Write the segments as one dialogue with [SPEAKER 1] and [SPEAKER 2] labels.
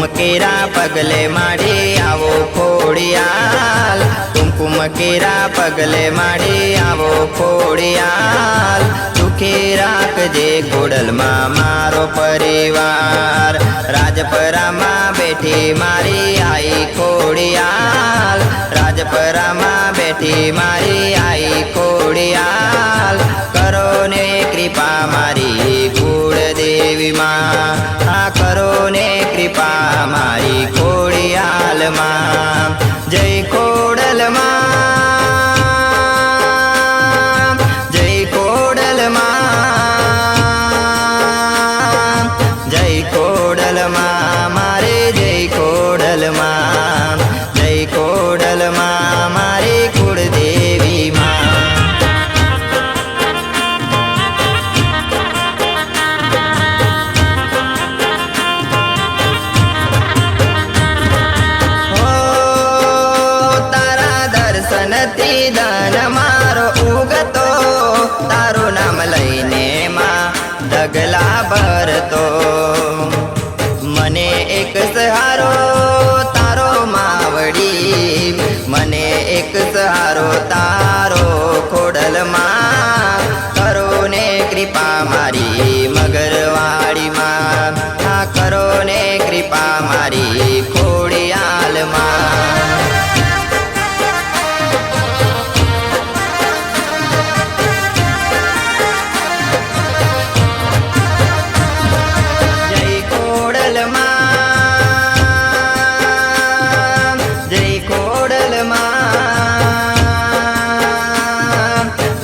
[SPEAKER 1] केरा पगले माड़ी आवो खोड़ियाल, कुमकुम केरा पगले माड़ी आवो खोड़ियाल। सुखी राखजे खोडल मां मारो परिवार, राजपरा मां बेठी मारी आई खोड़ियाल, राजपरा मां बेठी मारी आई खोड़ियाल। करो ने कृपा मारी कुलदेवी मां, करो ने कृपा मारी खोड़ियाल मां। जय खोडल मां, जय खोडल मां, जय खोडल मां मारे जय खोडल मां, जय खोडल मां मारे कुलदेवी मां। धन मारो उगतो, तारो नाम लईने मां डगला भरतो। मने एक सहारो तारो मावड़ी, मने एक सहारो तारो खोडल मां। करो ने कृपा मारी मगरवाड़ी मां, करो ने कृपा मारी खोड़ियाल मां।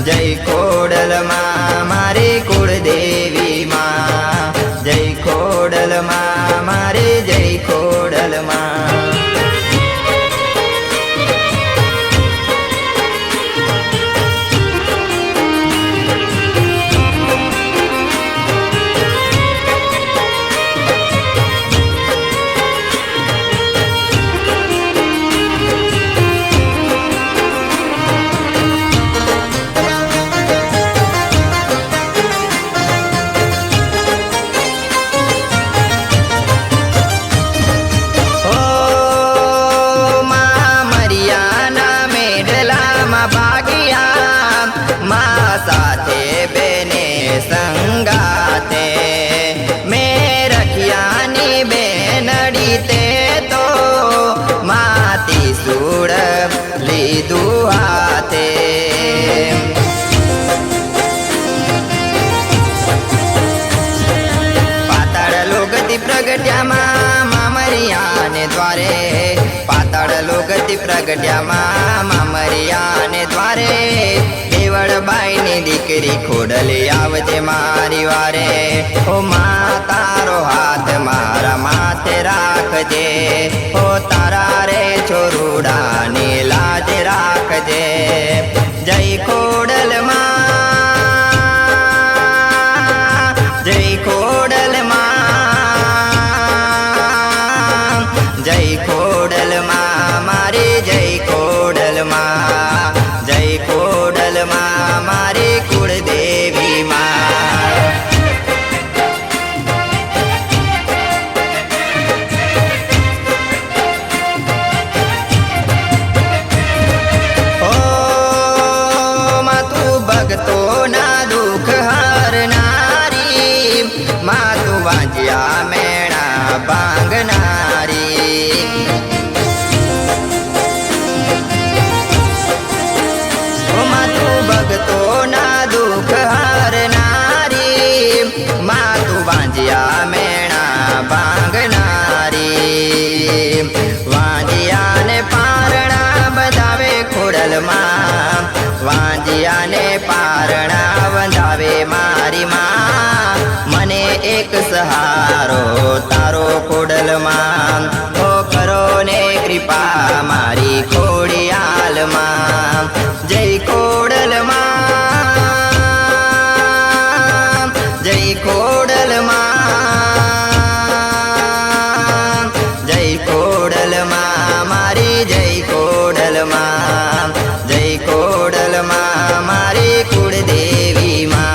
[SPEAKER 1] जय खोडल मां मारे कुलदेवी मां, जय खोडल मां मारे जय खोडल मां। संगाते मैं रखियानी बेनड़ी ते तो माती सूड़ ली दुआते। पाताड़ लोगती प्रगट्या मामरिया ने द्वारे, पाताड़ लोगती प्रगट्या मामरिया ने द्वारे। देवड़बाई ने दीकरी खोडली आवजे मारी वारे, ओ मां तारो हाथ मारा माथे राखजे, ओ तारा रे छोरुड़ा ने लाज राखजे। जय खोडल मां, जय खोडल मां, जय खोडल मां मारे जय खोडल मां, जय खोडल मां मारे कुलदेवी मां। ओ मां तू भगतो ना दुख हरनारी, मां तू वांजिया मेणा बांगनारी। भगतो ना दुख हरनारी, मां तू वांजिया मेणा बांगनारी। वांजिया ने पारणा बंधावे खोडल मां, वांजिया ने पारणा बंधावे मारी मां। मने एक सहारो तारो खोडल मां, ओ करो ने कृपा मारी खोड़ियाल मां। जय खोडल मां, जय खोडल मां, जय खोडल मां मारी जय खोडल मां, जय खोडल मां मारी कुलदेवी मां।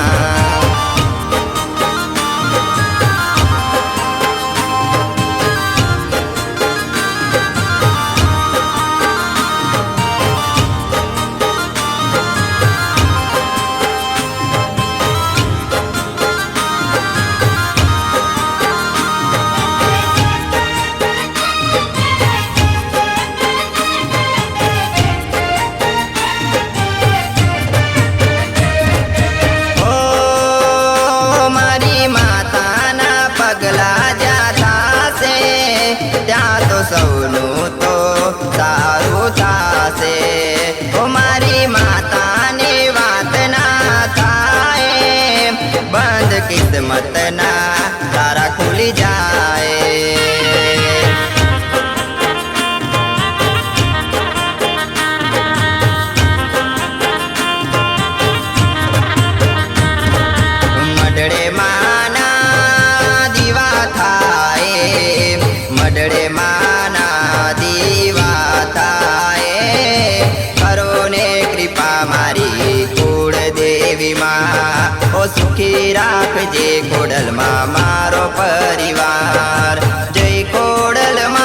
[SPEAKER 1] ખોડલમાં મારો પરિવાર. જય ખોડલમાં,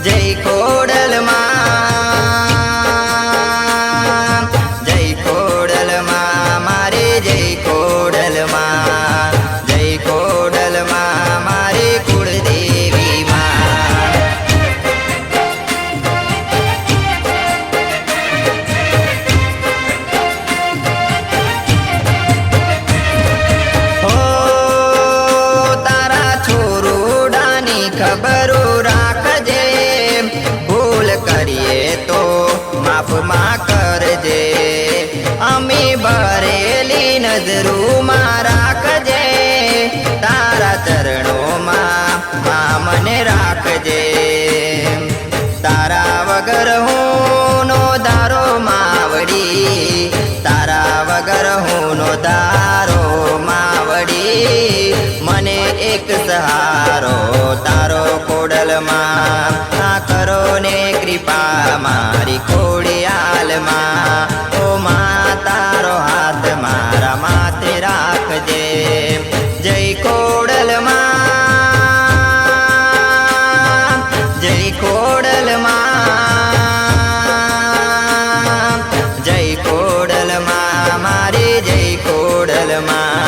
[SPEAKER 1] જય ખોડલમાં, જય ખોડલમાં મારી જય ખોડલમાં, જય ખોડલમાં મારી કુળદેવી માં. ખબરો રાખજે, ભૂલ કરીએ તો માફમાં કરજે. અમે ભરેલી નજરોમાં રાખજે, તારા ચરણોમાં મને રાખજે. તારા વગર હું નો ધારો માવડી, તારા વગર હું નો ધારો માવડી. મને એક સહારો તારો ખોડલમાં, આ કરો ને કૃપા મારી ખોડિયાલમાં. ઓ માં તારો હાથ મારા માથે રાખજે. જય ખોડલમાં, જય ખોડલમાં, જય ખોડલમાં મારી જય ખોડલમાં.